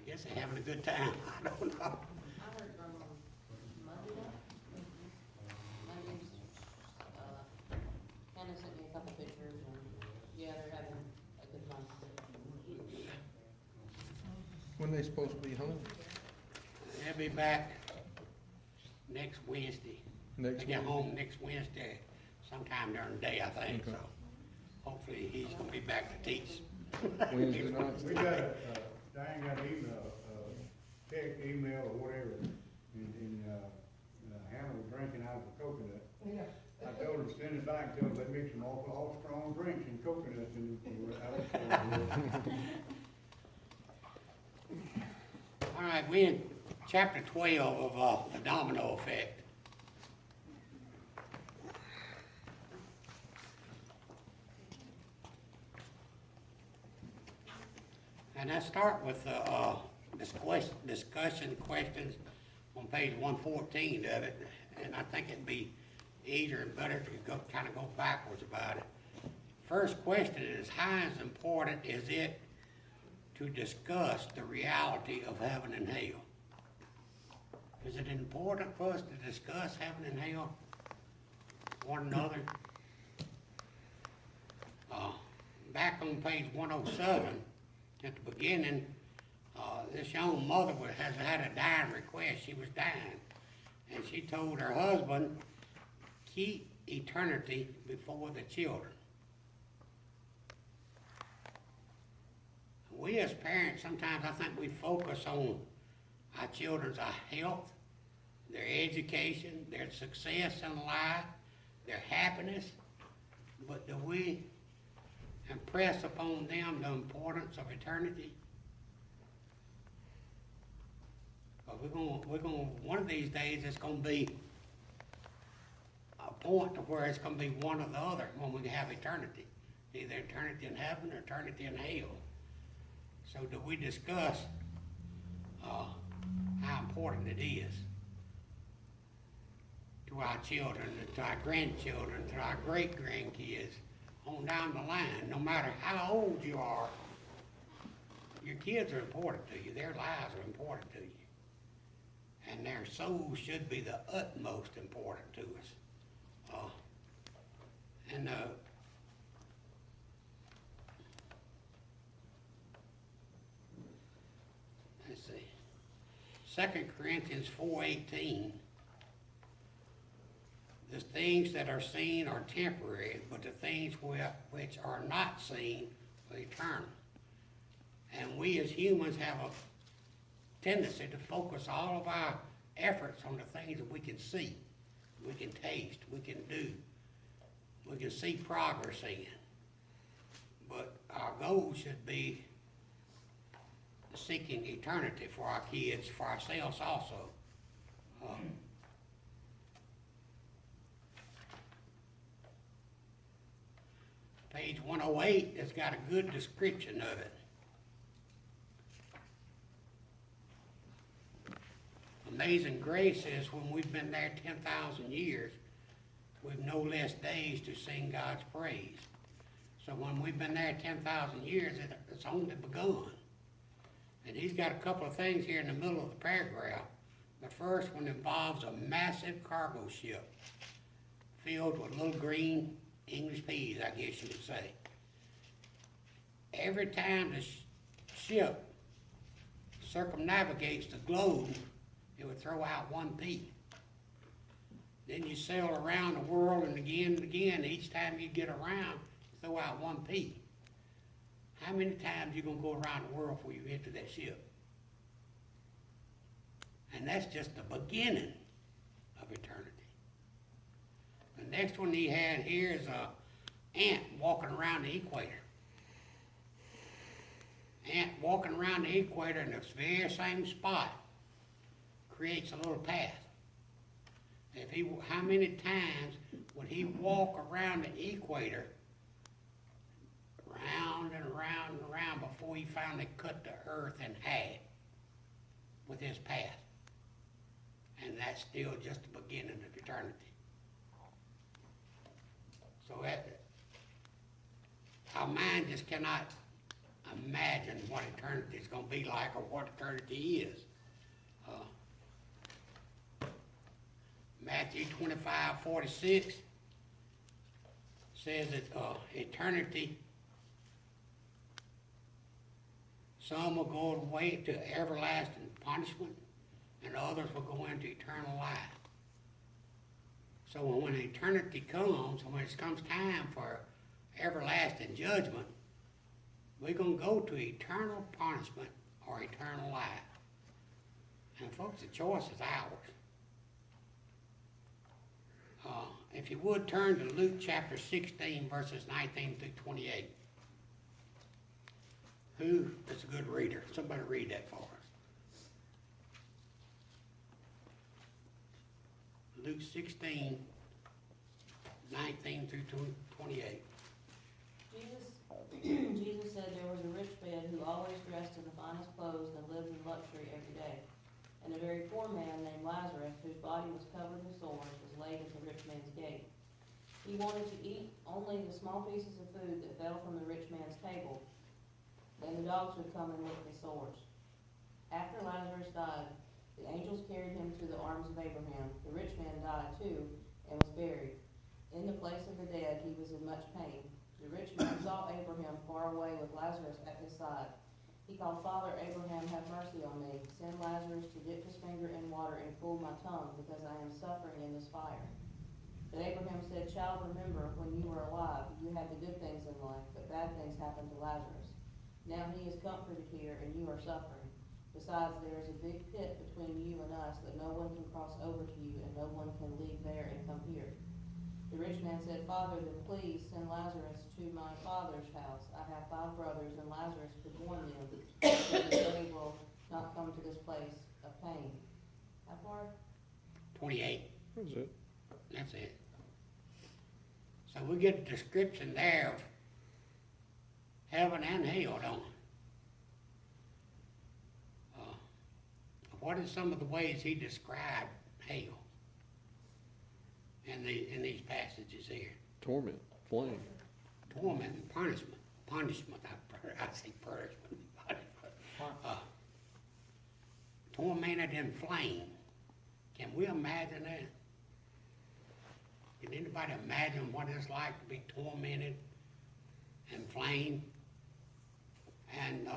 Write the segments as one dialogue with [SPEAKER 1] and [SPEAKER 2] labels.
[SPEAKER 1] guess they're having a good time. I don't know.
[SPEAKER 2] I heard from them Monday night. Monday's, Hannah sent me a couple pictures and, yeah, they're having a good time.
[SPEAKER 3] When they supposed to be home?
[SPEAKER 1] They'll be back next Wednesday.
[SPEAKER 3] Next
[SPEAKER 1] They get
[SPEAKER 3] Wednesday?
[SPEAKER 1] home next Wednesday, sometime during the day, I think,
[SPEAKER 3] Okay.
[SPEAKER 1] so. Hopefully, he's gonna be back to teach.
[SPEAKER 3] Wednesday night?
[SPEAKER 4] We got a, Diane got an email, text, email, or whatever, and Hannah was drinking out of a coconut. I told her to send it back, and tell her they mix some all strong drinks and coconuts in it.
[SPEAKER 1] All right, we in chapter 12 of the Domino effect. And I start with discussion questions on page 114 of it, and I think it'd be easier and better to kind of go backwards about it. First question is, how important is it to discuss the reality of heaven and hell? Is it important for us to discuss heaven and hell one another? Back on page 107, at the beginning, this young mother has had a dying request. She was dying, and she told her husband, keep eternity before the children. We as parents, sometimes I think we focus on our children's health, their education, their success in life, their happiness, but do we impress upon them the importance of eternity? But we're gonna, one of these days it's gonna be a point to where it's gonna be one or the other when we have eternity. Either eternity in heaven or eternity in hell. So do we discuss how important it is to our children, to our grandchildren, to our great-grandkids, on down the line, no matter how old you are, your kids are important to you, their lives are important to you. And their souls should be the utmost important to us. Let's see, 2 Corinthians 4:18, the things that are seen are temporary, but the things which are not seen are eternal. And we as humans have a tendency to focus all of our efforts on the things that we can see, we can taste, we can do, we can see progress in. But our goal should be seeking eternity for our kids, for ourselves also. Page 108 has got a good description of it. Amazing grace is when we've been there 10,000 years, we've no less days to sing God's praise. So when we've been there 10,000 years, it's only begun. And he's got a couple of things here in the middle of the paragraph. The first one involves a massive cargo ship filled with little green English peas, I guess you would say. Every time the ship circumnavigates the globe, it would throw out one pea. Then you sail around the world and again, each time you get around, throw out one pea. How many times you gonna go around the world before you enter that ship? And that's just the beginning of eternity. The next one he had here is a ant walking around the equator. Ant walking around the equator in the very same spot creates a little path. How many times would he walk around the equator, round and around and around, before he finally cut the earth in half with his path? And that's still just the beginning of eternity. So our mind just cannot imagine what eternity's gonna be like or what eternity is. Matthew 25:46 says that eternity, some will go away to everlasting punishment, and others will go into eternal life. So when eternity comes, when it comes time for everlasting judgment, we're going to go to eternal punishment or eternal life. And folks, the choice is ours. If you would, turn to Luke chapter 16, verses 19 through 28. Who is a good reader? Somebody read that for us. Luke 16, 19 through 28.
[SPEAKER 2] Jesus said there was a rich man who always dressed in the finest clothes and lived in luxury every day. And a very poor man named Lazarus, whose body was covered with sores, was laid at the rich man's gate. He wanted to eat only the small pieces of food that fell from the rich man's table. Then the dogs would come and lick the sores. After Lazarus died, the angels carried him to the arms of Abraham. The rich man died too and was buried. In the place of the dead, he was in much pain. The rich man saw Abraham far away with Lazarus at his side. He called, "Father Abraham, have mercy on me. Send Lazarus to dip his finger in water and cool my tongue, because I am suffering in this fire." But Abraham said, "Child, remember, when you were alive, you had the good things in life, but bad things happened to Lazarus. Now he is comforted here, and you are suffering. Besides, there is a big pit between you and us that no one can cross over to you, and no one can leave there and come here." The rich man said, "Father, then please send Lazarus to my father's house. I have 5 brothers, and Lazarus could warn them, so that they will not come to this place of pain." How far?
[SPEAKER 1] 28.
[SPEAKER 3] That's it.
[SPEAKER 1] That's it. So we get a description there of heaven and hell, don't we? What are some of the ways he described hell in these passages here?
[SPEAKER 3] Torment, flame.
[SPEAKER 1] Torment and punishment. Punishment, I say punishment. Tormented in flame. Can we imagine that? Can anybody imagine what it's like to be tormented in flame? And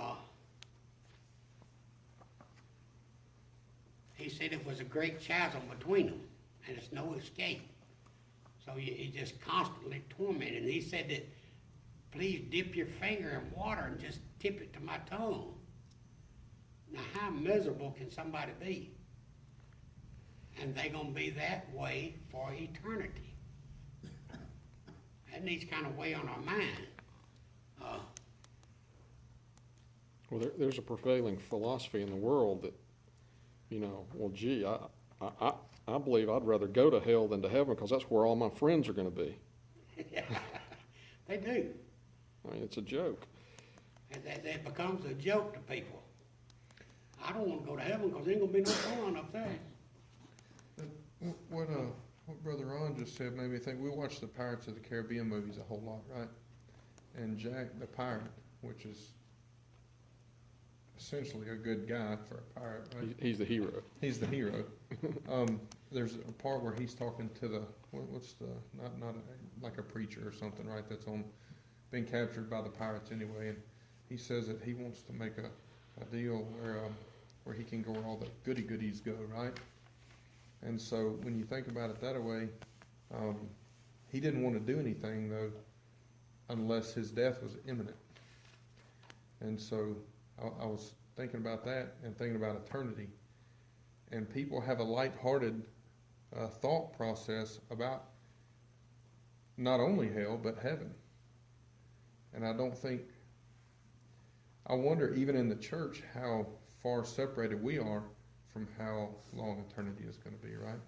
[SPEAKER 1] he said it was a great chasm between them, and there's no escape. So you just constantly tormented. And he said that, "Please dip your finger in water and just tip it to my tongue." Now, how miserable can somebody be? And they're going to be that way for eternity. That needs kind of weigh on our mind.
[SPEAKER 3] Well, there's a prevailing philosophy in the world that, well, gee, I believe I'd rather go to hell than to heaven because that's where all my friends are going to be.
[SPEAKER 1] Yeah, they do.
[SPEAKER 3] I mean, it's a joke.
[SPEAKER 1] And that becomes a joke to people. I don't want to go to heaven because there ain't going to be no fun up there.
[SPEAKER 3] What Brother Ron just said made me think, we watch the Pirates of the Caribbean movies a whole lot, right? And Jack the pirate, which is essentially a good guy for a pirate, right?
[SPEAKER 5] He's the hero.
[SPEAKER 3] He's the hero. There's a part where he's talking to the, not like a preacher or something, right? That's been captured by the pirates anyway. And he says that he wants to make a deal where he can go where all the goodies go, right? And so when you think about it that way, he didn't want to do anything though, unless his death was imminent. And so I was thinking about that and thinking about eternity. And people have a lighthearted thought process about not only hell, but heaven. And I wonder even in the church how far separated we are from how long eternity is going to be, right?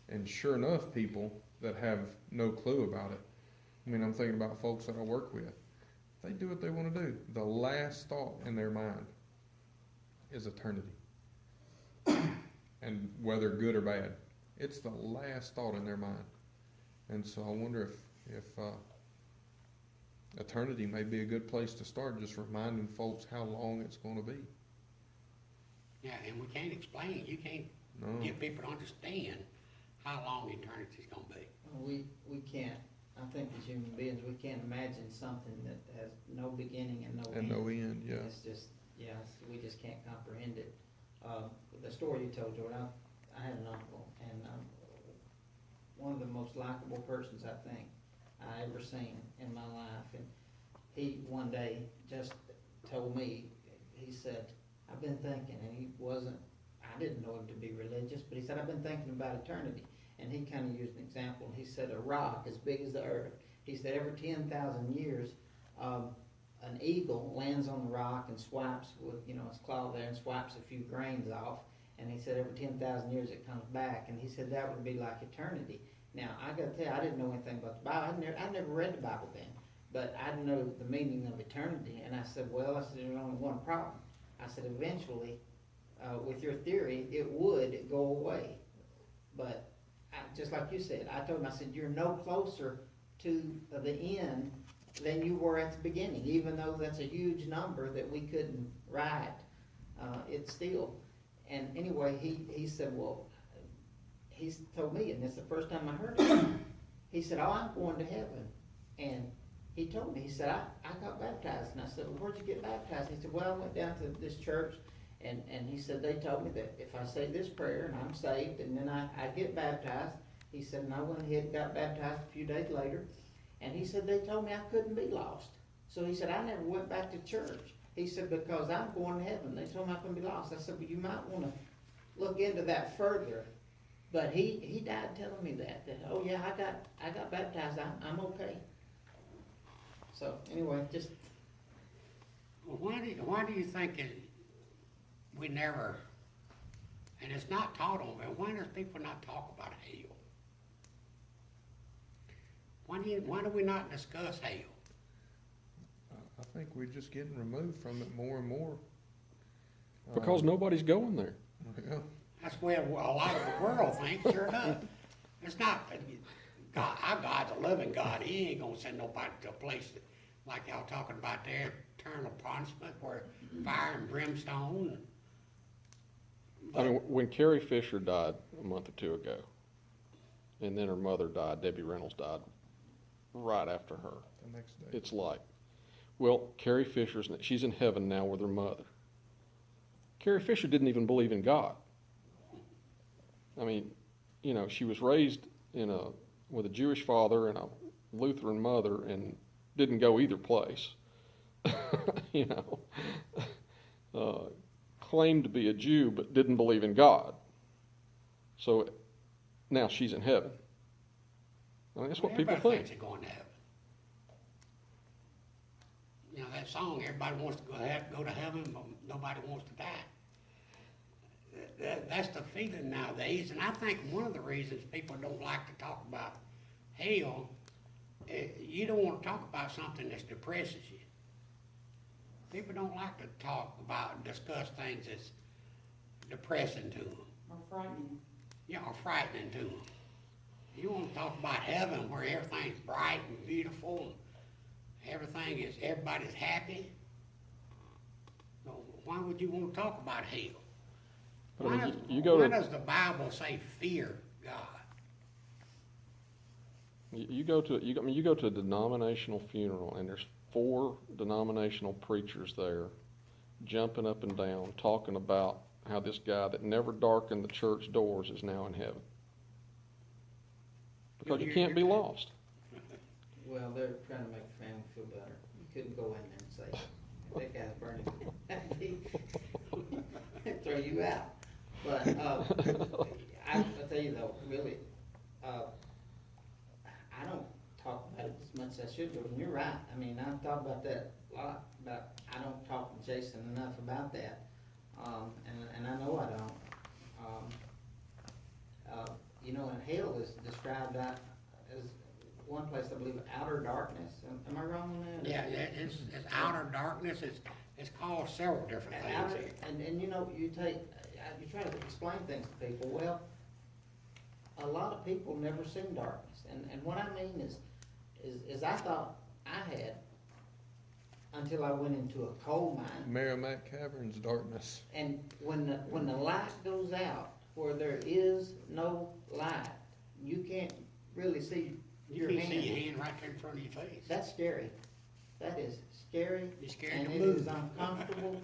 [SPEAKER 3] And sure enough, people that have no clue about it, I mean, I'm thinking about folks that I work with, they do what they want to do. The last thought in their mind is eternity. And whether good or bad, it's the last thought in their mind. And so I wonder eternity may be a good place to start, just reminding folks how long it's gonna be.
[SPEAKER 1] Yeah, and we can't explain, you can't
[SPEAKER 3] No,
[SPEAKER 1] get people to understand how long eternity's gonna be.
[SPEAKER 5] We can't, I think as human beings, we can't imagine something that has no beginning and no end.
[SPEAKER 3] and no end, yeah.
[SPEAKER 5] It's just, we just can't comprehend it. The story you told, Jordan, I had an uncle, and one of the most likable persons I think I ever seen in my life, and he one day just told me, he said, I've been thinking, and I didn't know him to be religious, but he said, I've been thinking about eternity. And he kind of used an example. He said, a rock as big as the earth. He said, every 10,000 years, an eagle lands on the rock and swipes with, its claw there and swipes a few grains off. And he said, every 10,000 years it comes back. And he said, that would be like eternity. Now, I got to tell you, I didn't know anything about the Bible. I'd never read the Bible then. But I know the meaning of eternity. And I said, well, there's only one problem. I said, eventually, with your theory, it would go away. But just like you said, I told him, I said, you're no closer to the end than you were at the beginning, even though that's a huge number that we couldn't write. It's still. And anyway, he said, well, he told me, and it's the first time I heard it, he said, oh, I'm going to heaven. And he told me, he said, I got baptized. And I said, well, where'd you get baptized? He said, well, I went down to this church, and he said, they told me that if I say this prayer and I'm saved, and then I get baptized. He said, and I went ahead and got baptized a few days later. And he said, they told me I couldn't be lost. So he said, I never went back to church. He said, because I'm going to heaven. They told me I couldn't be lost. I said, well, you might want to look into that further. But he died telling me that oh yeah, I got baptized. I'm okay. So anyway, just.
[SPEAKER 1] Well, why do you think we never, and it's not taught on, but why does people not talk about hell? Why do we not discuss hell?
[SPEAKER 3] I think we're just getting removed from it more and more.
[SPEAKER 6] Because nobody's going there.
[SPEAKER 3] Yeah,
[SPEAKER 1] That's where a lot of the world thinks, sure enough. It's not, God, our God's a loving God. He ain't gonna send nobody to a place that, like y'all talking about there, eternal punishment where fire and brimstone.
[SPEAKER 6] I mean, when Carrie Fisher died a month or two ago, and then her mother died, Debbie Reynolds died right after her.
[SPEAKER 3] the next day.
[SPEAKER 6] It's like, well, Carrie Fisher's, she's in heaven now with her mother. Carrie Fisher didn't even believe in God. I mean, she was raised with a Jewish father and a Lutheran mother and didn't go either place. Claimed to be a Jew but didn't believe in God. So now she's in heaven. I mean, that's what people
[SPEAKER 1] Everybody
[SPEAKER 6] think.
[SPEAKER 1] thinks they're going to heaven. That song, everybody wants to go to heaven, but nobody wants to die. That's the feeling nowadays, and I think one of the reasons people don't like to talk about hell, you don't want to talk about something that depresses you. People don't like to discuss things that's depressing to them.
[SPEAKER 2] Or frightening.
[SPEAKER 1] Yeah, or frightening to them. You want to talk about heaven where everything's bright and beautiful, and everybody's happy. So why would you want to talk about hell?
[SPEAKER 6] But I mean,
[SPEAKER 1] Why does the Bible say fear God?
[SPEAKER 6] You go to a denominational funeral, and there's 4 denominational preachers there, jumping up and down, talking about how this guy that never darkened the church doors is now in heaven. Because you can't be lost.
[SPEAKER 5] Well, they're trying to make the family feel better. You couldn't go in there and say, that guy's burning. Throw you out. But I'll tell you though, really, I don't talk about it as much as I should, and you're right. I mean, I've thought about that a lot, but I don't talk to Jason enough about that. And I know I don't. And hell is described as one place, I believe, outer darkness. Am I wrong on that?
[SPEAKER 1] Yeah, it's outer darkness. It's called several different things.
[SPEAKER 5] And you try to explain things to people. Well, a lot of people never seen darkness, and what I mean is I thought I had until I went into a coal mine.
[SPEAKER 3] Merrimack Caverns, darkness.
[SPEAKER 5] And when the light goes out, where there is no light, you can't really see
[SPEAKER 1] You
[SPEAKER 5] your
[SPEAKER 1] can
[SPEAKER 5] hand.
[SPEAKER 1] see your hand right there in front of your face.
[SPEAKER 5] That's scary. That is scary.
[SPEAKER 1] You're scared
[SPEAKER 5] And
[SPEAKER 1] to
[SPEAKER 5] it
[SPEAKER 1] move.
[SPEAKER 5] is uncomfortable.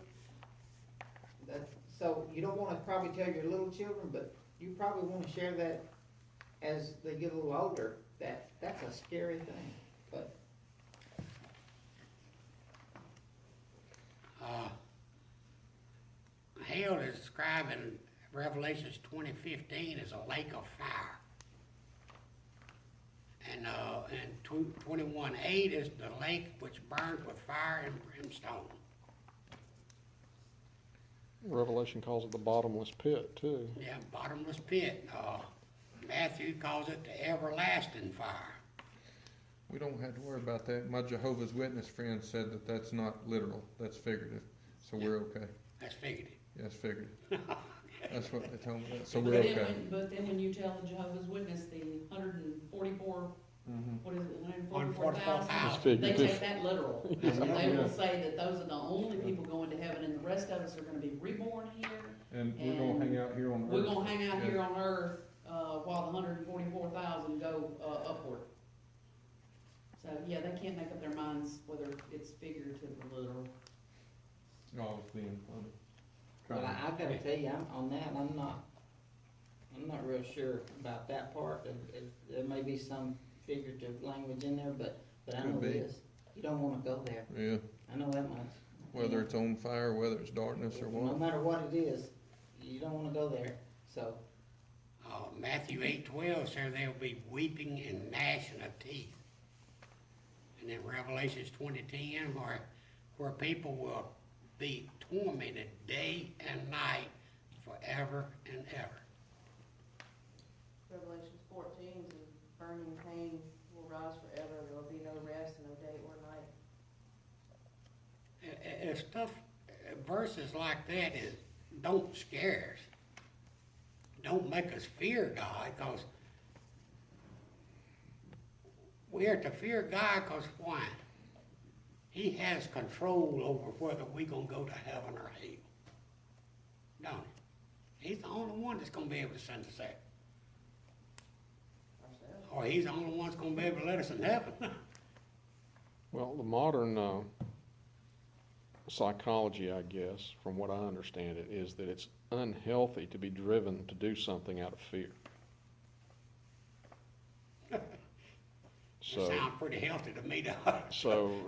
[SPEAKER 5] So you don't wanna probably tell your little children, but you probably wanna share that as they get a little older, that's a scary thing, but.
[SPEAKER 1] Hell is described in Revelations 20:15 as a lake of fire. And 21:8 is the lake which burns with fire and brimstone.
[SPEAKER 6] Revelation calls it the bottomless pit, too.
[SPEAKER 1] Yeah, bottomless pit. Matthew calls it the everlasting fire.
[SPEAKER 3] We don't have to worry about that. My Jehovah's Witness friend said that that's not literal, that's figurative, so we're okay.
[SPEAKER 1] That's figured.
[SPEAKER 3] Yes, figurative. That's what they told me, so
[SPEAKER 7] But
[SPEAKER 3] we're
[SPEAKER 7] then
[SPEAKER 3] okay.
[SPEAKER 7] But then when you tell the Jehovah's Witness the 144,
[SPEAKER 3] Mhm.
[SPEAKER 7] what is it,
[SPEAKER 1] 144,000.
[SPEAKER 7] 144,000? They
[SPEAKER 6] figurative.
[SPEAKER 7] take that literal. They will say that those are the only people going to heaven and the rest of us are gonna be reborn here.
[SPEAKER 3] And we're gonna hang out here on earth.
[SPEAKER 7] We're gonna hang out
[SPEAKER 3] Yeah.
[SPEAKER 7] here on earth, while the 144,000 go, upward. So, yeah, they can't make up their minds whether it's figurative or literal.
[SPEAKER 3] Oh, it's being funny.
[SPEAKER 5] Well, I gotta tell you, on that, I'm not real sure about that part. There may be some figurative language in there, but I
[SPEAKER 3] Could
[SPEAKER 5] know
[SPEAKER 3] be.
[SPEAKER 5] this, you don't wanna go there.
[SPEAKER 3] Yeah,
[SPEAKER 5] I know that much.
[SPEAKER 3] whether it's on fire, whether it's darkness or
[SPEAKER 5] No
[SPEAKER 3] what.
[SPEAKER 5] matter what it is, you don't wanna go there, so.
[SPEAKER 1] Matthew 8:12 says there will be weeping and gnashing of teeth. And then Revelations 20:10, where people will be tormented day and night forever and ever.
[SPEAKER 2] Revelations 14 says, burning pain will rise forever, there will be no rest and no day or night.
[SPEAKER 1] If stuff, verses like that don't scare us. Don't make us fear God, because we are to fear God, because why? He has control over whether we're gonna go to heaven or hell. Don't he? He's the only one that's gonna be able to send us there.
[SPEAKER 2] Ourselves.
[SPEAKER 1] Or he's the only one that's gonna be able to let us in heaven.
[SPEAKER 6] Well, the modern psychology, I guess, from what I understand it, is that it's unhealthy to be driven to do something out of fear.
[SPEAKER 1] It
[SPEAKER 6] So,
[SPEAKER 1] sounds pretty healthy to me, to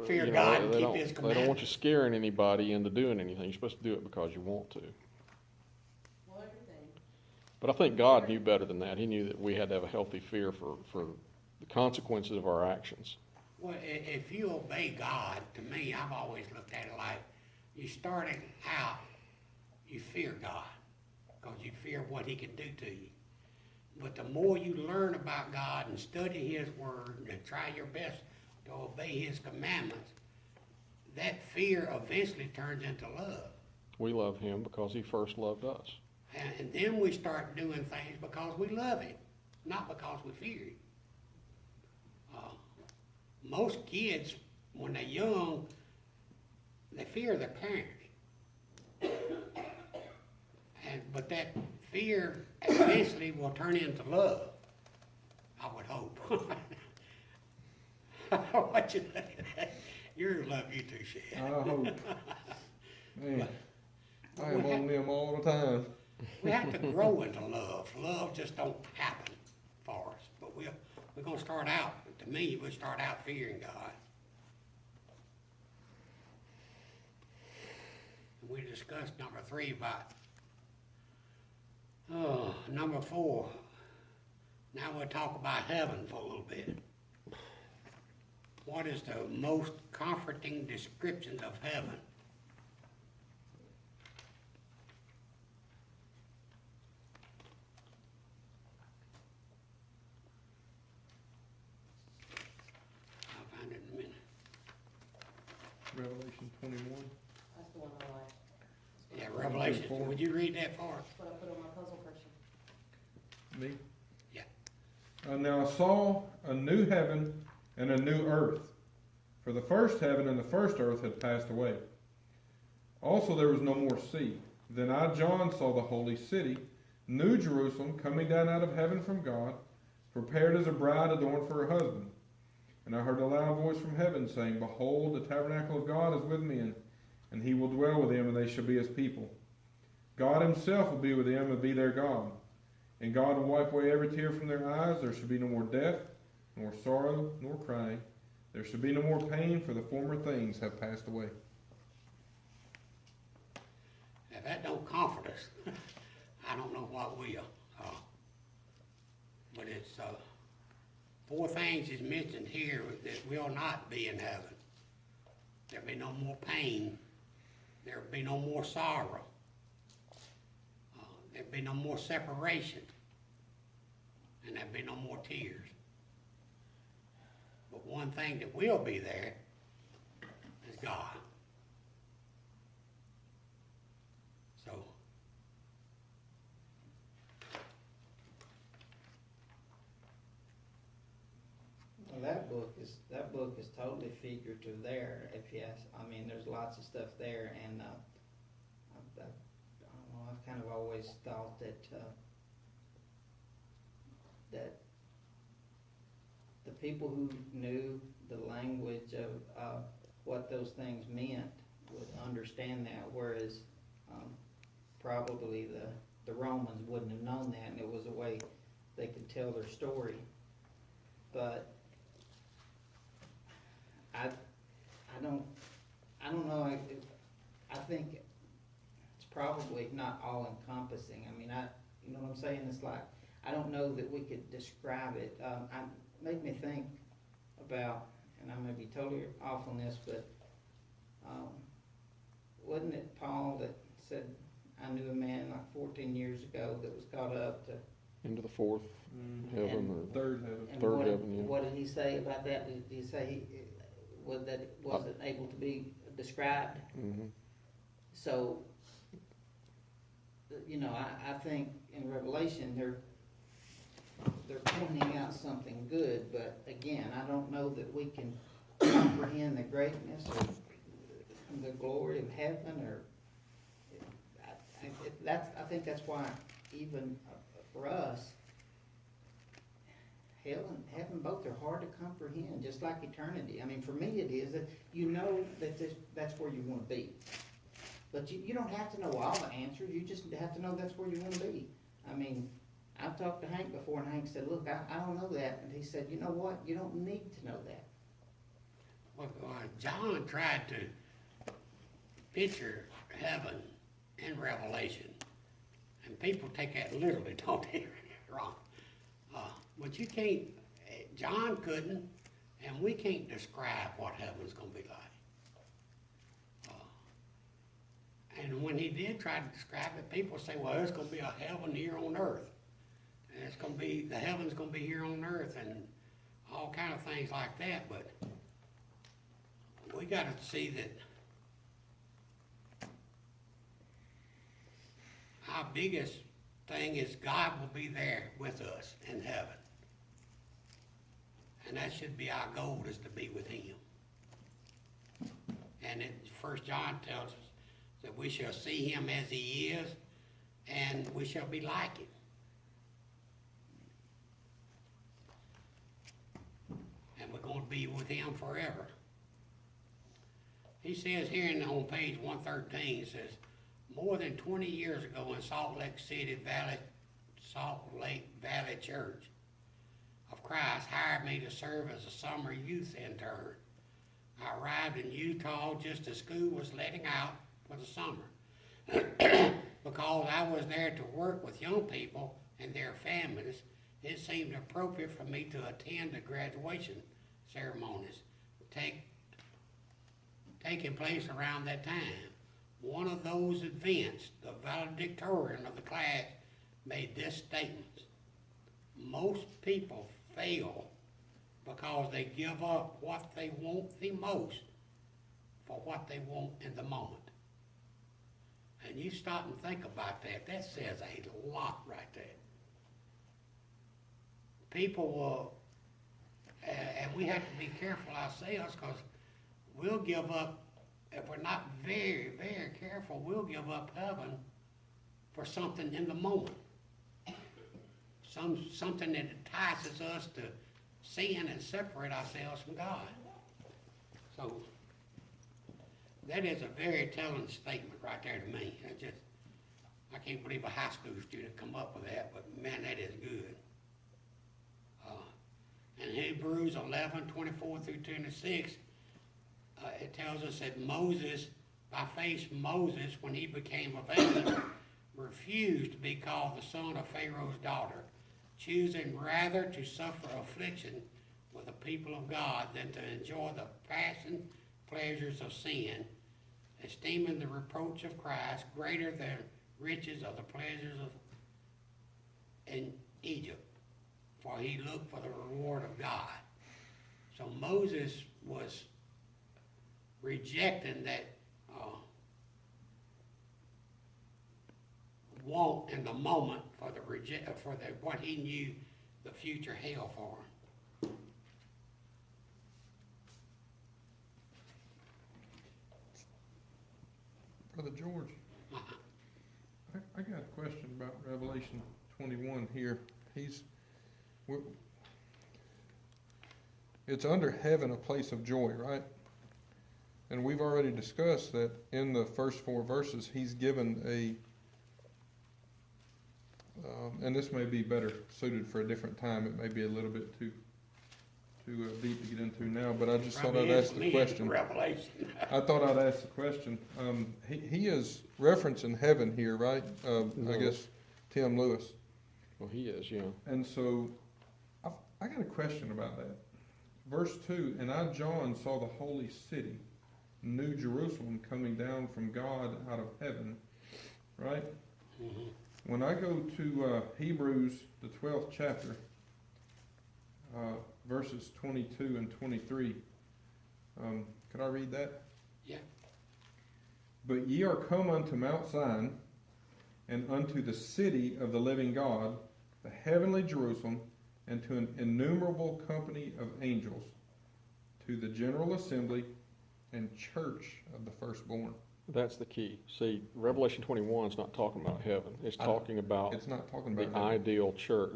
[SPEAKER 1] fear
[SPEAKER 6] you
[SPEAKER 1] God
[SPEAKER 6] know,
[SPEAKER 1] and
[SPEAKER 6] they
[SPEAKER 1] keep
[SPEAKER 6] don't,
[SPEAKER 1] his
[SPEAKER 6] they don't want
[SPEAKER 1] commandments.
[SPEAKER 6] you scaring anybody into doing anything. You're supposed to do it because you want to.
[SPEAKER 2] Well, everything.
[SPEAKER 6] But I think God knew better than that. He knew that we had to have a healthy fear for the consequences of our actions.
[SPEAKER 1] Well, if you obey God, to me, I've always looked at it like, you starting out, you fear God, because you fear what he can do to you. But the more you learn about God and study his word and try your best to obey his commandments, that fear eventually turns into love.
[SPEAKER 6] We love him because he first loved us.
[SPEAKER 1] And then we start doing things because we love him, not because we fear him. Most kids, when they're young, they fear their parents. But that fear eventually will turn into love, I would hope. What you think of that? You're in love, you too,
[SPEAKER 3] I
[SPEAKER 1] Shad.
[SPEAKER 3] hope. Man, I am on them all the time.
[SPEAKER 1] We have to grow into love. Love just don't happen for us. But we're gonna start out, to me, we start out fearing God. And we discussed number 3 about, number 4. Now we'll talk about heaven for a little bit. What is the most comforting descriptions of heaven? I'll find it in a minute.
[SPEAKER 3] Revelation 21.
[SPEAKER 2] That's the one I like.
[SPEAKER 1] Yeah, Revelation, would you read that for us?
[SPEAKER 2] That's what I put on my puzzle person.
[SPEAKER 3] Me?
[SPEAKER 1] Yeah.
[SPEAKER 3] Now I saw a new heaven and a new earth, For the first heaven and the first earth had passed away. Also there was no more sea. Then I, John, saw the holy city, New Jerusalem, coming down out of heaven from God, prepared as a bride adorned for her husband. And I heard a loud voice from heaven saying, Behold, the tabernacle of God is with men, and he will dwell with them, and they shall be his people. God himself will be with them and be their God. And God will wipe away every tear from their eyes. There shall be no more death, nor sorrow, nor crying. There shall be no more pain, for the former things have passed away.
[SPEAKER 1] If that don't comfort us, I don't know what will. But it's, 4 things is mentioned here that will not be in heaven. There'll be no more pain. There'll be no more sorrow. There'll be no more separation. And there'll be no more tears. But one thing that will be there is God. So,
[SPEAKER 5] Well, that book is totally figurative there, if you ask. I mean, there's lots of stuff there, and I don't know, I've kind of always thought that that the people who knew the language of what those things meant would understand that, whereas probably the Romans wouldn't have known that, and it was a way they could tell their story. But I don't know. I think it's probably not all encompassing. I mean, you know what I'm saying? It's like, I don't know that we could describe it. Made me think about, and I may be totally off on this, but wasn't it Paul that said, I knew a man like 14 years ago that was caught up to
[SPEAKER 6] Into the fourth heaven or
[SPEAKER 3] Third heaven.
[SPEAKER 5] and
[SPEAKER 6] third
[SPEAKER 5] what,
[SPEAKER 6] heaven, yeah.
[SPEAKER 5] what did he say about that? Did he say that it wasn't able to be described?
[SPEAKER 6] Mhm.
[SPEAKER 5] So, you know, I think in Revelation they're pointing out something good, but again, I don't know that we can comprehend the greatness or the glory of heaven, or I think that's why even for us, hell and heaven both are hard to comprehend, just like eternity. I mean, for me it is that you know that that's where you want to be. But you don't have to know all the answers, you just have to know that's where you want to be. I mean, I've talked to Hank before, and Hank said, look, I don't know that. And he said, you know what, you don't need to know that.
[SPEAKER 1] well, John tried to picture heaven in Revelation. And people take that literally, don't they? Wrong. But you can't, John couldn't, and we can't describe what heaven's gonna be like. And when he did try to describe it, people say, well, it's gonna be a heaven here on earth. And it's gonna be, the heaven's gonna be here on earth, and all kind of things like that, but we gotta see that our biggest thing is God will be there with us in heaven. And that should be our goal, is to be with him. And in 1 John tells us that we shall see him as he is, and we shall be like him. And we're going to be with him forever. He says here on page 113, it says, more than 20 years ago in Salt Lake Valley Church of Christ hired me to serve as a summer youth intern. I arrived in Utah just as school was letting out for the summer. Because I was there to work with young people and their families, it seemed appropriate for me to attend the graduation ceremonies taking place around that time. One of those events, the valedictorian of the class made this statement: most people fail because they give up what they want the most for what they want in the moment. And you stop and think about that, that says a lot right there. People will, and we have to be careful ourselves, because we'll give up, if we're not very, very careful, we'll give up heaven for something in the moment. Something that entices us to sin and separate ourselves from God. So, that is a very telling statement right there to me. I can't believe a high school student come up with that, but man, that is good. In Hebrews 11:24 through 26, it tells us that Moses, by faith Moses, when he became of age, refused to be called the son of Pharaoh's daughter, choosing rather to suffer affliction with the people of God than to enjoy the passing pleasures of sin, esteeming the reproach of Christ greater than riches of the pleasures of in Egypt, for he looked for the reward of God. So Moses was rejecting that want in the moment for what he knew the future held for him.
[SPEAKER 3] Brother George, I got a question about Revelation 21 here. It's under heaven a place of joy, right? And we've already discussed that in the first 4 verses, he's given and this may be better suited for a different time. It may be a little bit too deep to get into now, but I just thought I'd ask the question.
[SPEAKER 1] Revelation.
[SPEAKER 3] I thought I'd ask the question. He is referencing heaven here, right? I guess Tim Lewis.
[SPEAKER 6] Well, he is, yeah.
[SPEAKER 3] And so I got a question about that. Verse 2, and I, John, saw the holy city, New Jerusalem, coming down from God out of heaven, right?
[SPEAKER 1] Mm-hmm.
[SPEAKER 3] When I go to Hebrews, the 12th chapter, verses 22 and 23, could I read that?
[SPEAKER 1] Yeah.
[SPEAKER 3] But ye are come unto Mount Zion, and unto the city of the living God, the heavenly Jerusalem, and to an innumerable company of angels, to the general assembly and church of the firstborn.
[SPEAKER 6] That's the key. See, Revelation 21 is not talking about heaven. It's talking about
[SPEAKER 3] It's not talking
[SPEAKER 6] the
[SPEAKER 3] about heaven.
[SPEAKER 6] ideal church,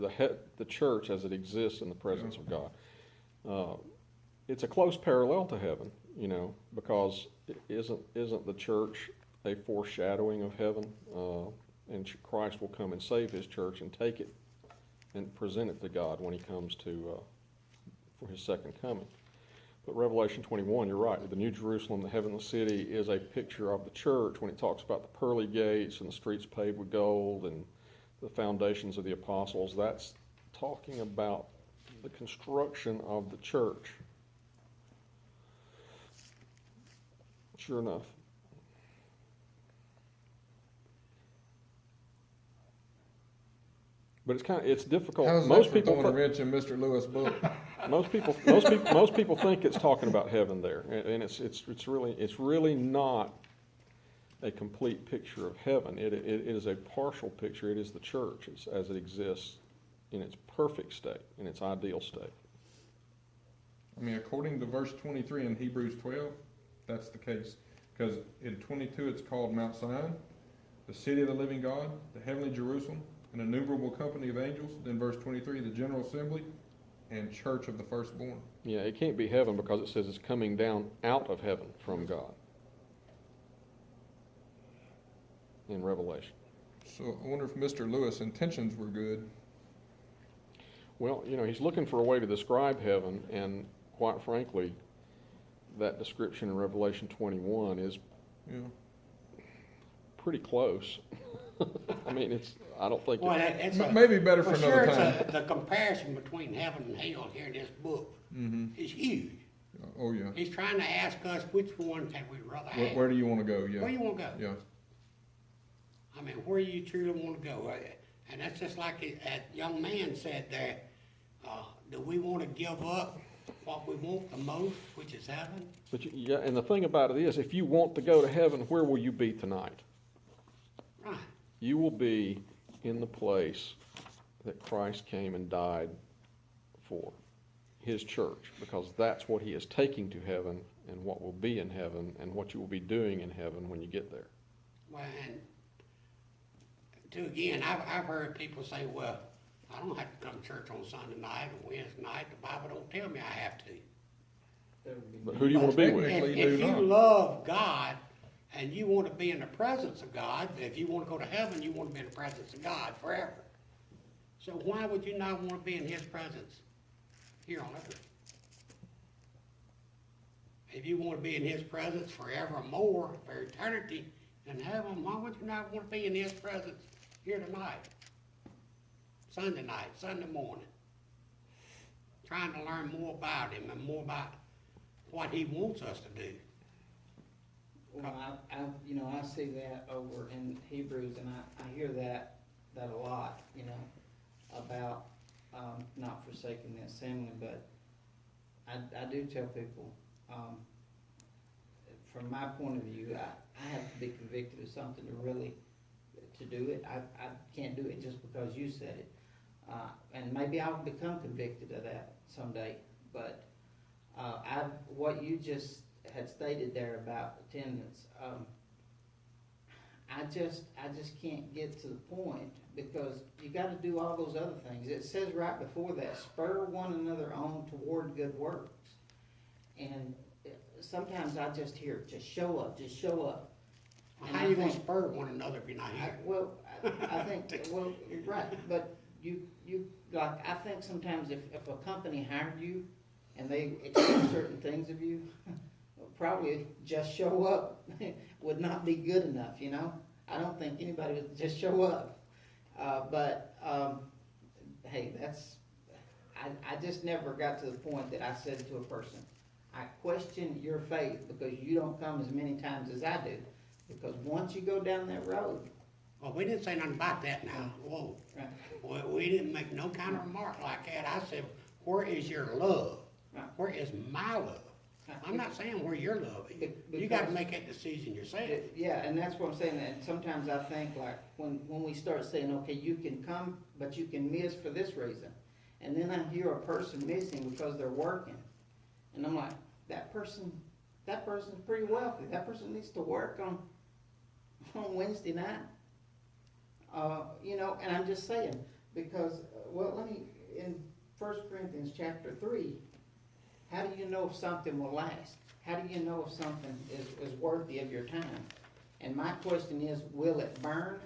[SPEAKER 6] the church as it exists in the presence of God. It's a close parallel to heaven, because isn't the church a foreshadowing of heaven? And Christ will come and save his church and take it and present it to God when he comes for his second coming. But Revelation 21, you're right. The New Jerusalem, the heavenly city, is a picture of the church when it talks about the pearly gates and the streets paved with gold and the foundations of the apostles. That's talking about the construction of the church. Sure enough. But it's difficult.
[SPEAKER 3] How's
[SPEAKER 6] Most
[SPEAKER 3] that for
[SPEAKER 6] people
[SPEAKER 3] throwing a wrench in Mr. Lewis' book?
[SPEAKER 6] Most people think it's talking about heaven there, and it's really not a complete picture of heaven. It is a partial picture. It is the church as it exists in its perfect state, in its ideal state.
[SPEAKER 3] I mean, according to verse 23 in Hebrews 12, that's the case. Because in 22 it's called Mount Zion, the city of the living God, the heavenly Jerusalem, an innumerable company of angels. Then verse 23, the general assembly and church of the firstborn.
[SPEAKER 6] Yeah, it can't be heaven because it says it's coming down out of heaven from God in Revelation.
[SPEAKER 3] So I wonder if Mr. Lewis' intentions were good.
[SPEAKER 6] Well, he's looking for a way to describe heaven, and quite frankly, that description in Revelation 21 is pretty close. I mean, I don't think.
[SPEAKER 1] Well, it's
[SPEAKER 3] Maybe better for another
[SPEAKER 1] sure
[SPEAKER 3] time.
[SPEAKER 1] the comparison between heaven and hell here in this book is huge.
[SPEAKER 3] Oh, yeah.
[SPEAKER 1] He's trying to ask us which one had we rather have.
[SPEAKER 3] Where do you want to go? Yeah.
[SPEAKER 1] Where you want to go?
[SPEAKER 3] Yeah.
[SPEAKER 1] I mean, where you truly want to go. And that's just like that young man said there, do we want to give up what we want the most, which is heaven?
[SPEAKER 6] But and the thing about it is, if you want to go to heaven, where will you be tonight?
[SPEAKER 1] Right.
[SPEAKER 6] You will be in the place that Christ came and died for. his church, because that's what he is taking to heaven and what will be in heaven and what you will be doing in heaven when you get there.
[SPEAKER 1] Well, and again, I've heard people say, well, I don't have to come to church on Sunday night or Wednesday night. The Bible don't tell me I have to.
[SPEAKER 5] There would be-
[SPEAKER 6] But who do you want to be with?
[SPEAKER 3] Technically,
[SPEAKER 1] If
[SPEAKER 3] do
[SPEAKER 1] you
[SPEAKER 3] not.
[SPEAKER 1] love God and you want to be in the presence of God, if you want to go to heaven, you want to be in the presence of God forever. So why would you not want to be in his presence here on earth? If you want to be in his presence forevermore, for eternity in heaven, why would you not want to be in his presence here tonight? Sunday night, Sunday morning. Trying to learn more about him and more about what he wants us to do.
[SPEAKER 5] Well, I see that over in Hebrews, and I hear that a lot, about, not forsaking the assembly, but I do tell people, from my point of view, I have to be convicted of something to do it. I can't do it just because you said it. And maybe I'll become convicted of that someday, but, what you just had stated there about attendance, I just can't get to the point, because you gotta do all those other things. It says right before that, spur one another on toward good works. And sometimes I just hear, just show up. And
[SPEAKER 1] How
[SPEAKER 5] I
[SPEAKER 1] you gonna
[SPEAKER 5] think-
[SPEAKER 1] spur one another if you're not here?
[SPEAKER 5] I think, well, right, but you, like, I think sometimes if a company hired you and they expect certain things of you, probably just show up would not be good enough, I don't think anybody would just show up. Hey, I just never got to the point that I said to a person, I question your faith because you don't come as many times as I do. Because once you go down that road,
[SPEAKER 1] Well, we didn't say nothing about that now. Whoa.
[SPEAKER 5] right,
[SPEAKER 1] We didn't make no kind of remark like that. I said, where is your love?
[SPEAKER 5] Right.
[SPEAKER 1] Where is my love? I'm not saying where your love is. You gotta make that decision yourself.
[SPEAKER 5] yeah, and that's what I'm saying, and sometimes I think like, when we start saying, okay, you can come, but you can miss for this reason. And then I hear a person missing because they're working, and I'm like, that person's pretty wealthy, that person needs to work on Wednesday night. And I'm just saying, because, in 1 Corinthians chapter 3, how do you know if something will last? How do you know if something is worthy of your time? And my question is, will it burn?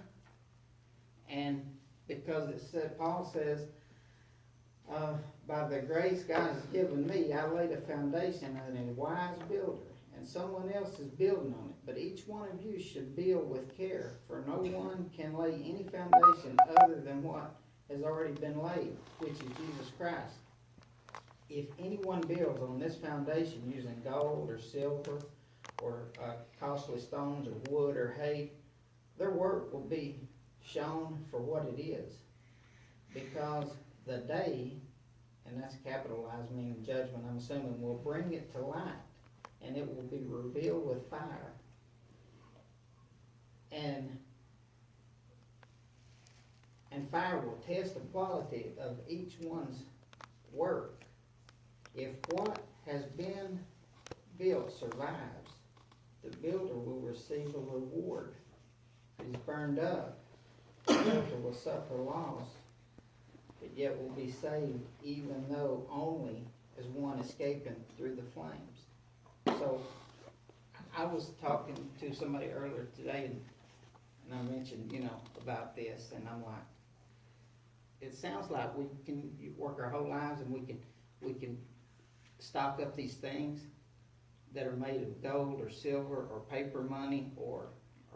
[SPEAKER 5] And because Paul says, by the grace God has given me, I laid a foundation and a wise builder, and someone else is building on it. But each one of you should build with care, for no one can lay any foundation other than what has already been laid, which is Jesus Christ. If anyone builds on this foundation using gold or silver or costly stones or wood or hay, their work will be shown for what it is. Because the day, and that's capitalized, meaning judgment, I'm assuming, will bring it to light, and it will be revealed with fire. And fire will test the quality of each one's work. If what has been built survives, the builder will receive a reward. If it's burned up, the builder will suffer loss, but yet will be saved, even though only as one escaping through the flames. So, I was talking to somebody earlier today, and I mentioned, about this, and I'm like, it sounds like we can work our whole lives and we can stock up these things that are made of gold or silver or paper money or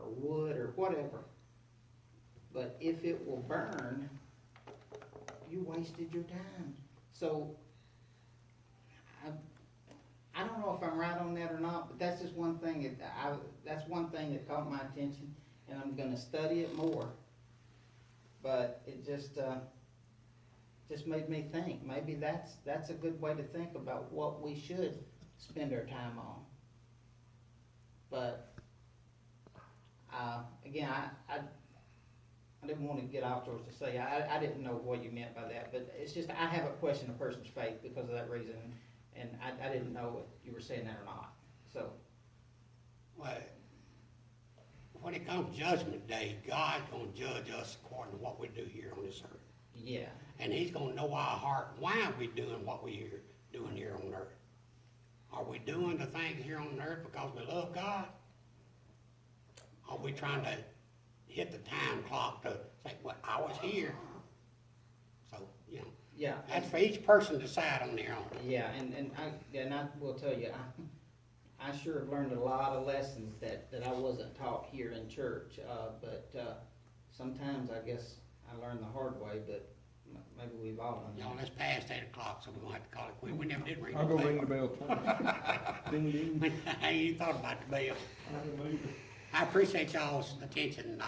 [SPEAKER 5] wood or whatever. But if it will burn, you wasted your time. So I don't know if I'm right on that or not, but that's just one thing that's one thing that caught my attention, and I'm gonna study it more. But it just made me think, maybe that's a good way to think about what we should spend our time on. But, again, I do didn't want to get off towards to say, I didn't know what you meant by that, but it's just, I have a question of person's faith because of that reason, and I didn't know if you were saying that or not, so.
[SPEAKER 1] Well, when it comes Judgment Day, God's gonna judge us according to what we do here on this earth.
[SPEAKER 5] Yeah,
[SPEAKER 1] And he's gonna know our heart, why are we doing what we are doing here on earth? Are we doing the things here on earth because we love God? Are we trying to hit the time clock to say, well, I was here? So, you know,
[SPEAKER 5] yeah.
[SPEAKER 1] that's for each person to decide on their own.
[SPEAKER 5] Yeah, and I will tell you, I sure have learned a lot of lessons that I wasn't taught here in church, but sometimes I guess I learned the hard way, but maybe we've all done
[SPEAKER 1] Y'all,
[SPEAKER 5] that.
[SPEAKER 1] it's past 8 o'clock, so we're gonna have to call it quit. We never did ring the
[SPEAKER 3] I'll
[SPEAKER 1] bell.
[SPEAKER 3] go ring the bell twice. Ding, ding.
[SPEAKER 1] I ain't even thought about the bell.
[SPEAKER 3] I believe it.
[SPEAKER 1] I appreciate y'all's attention.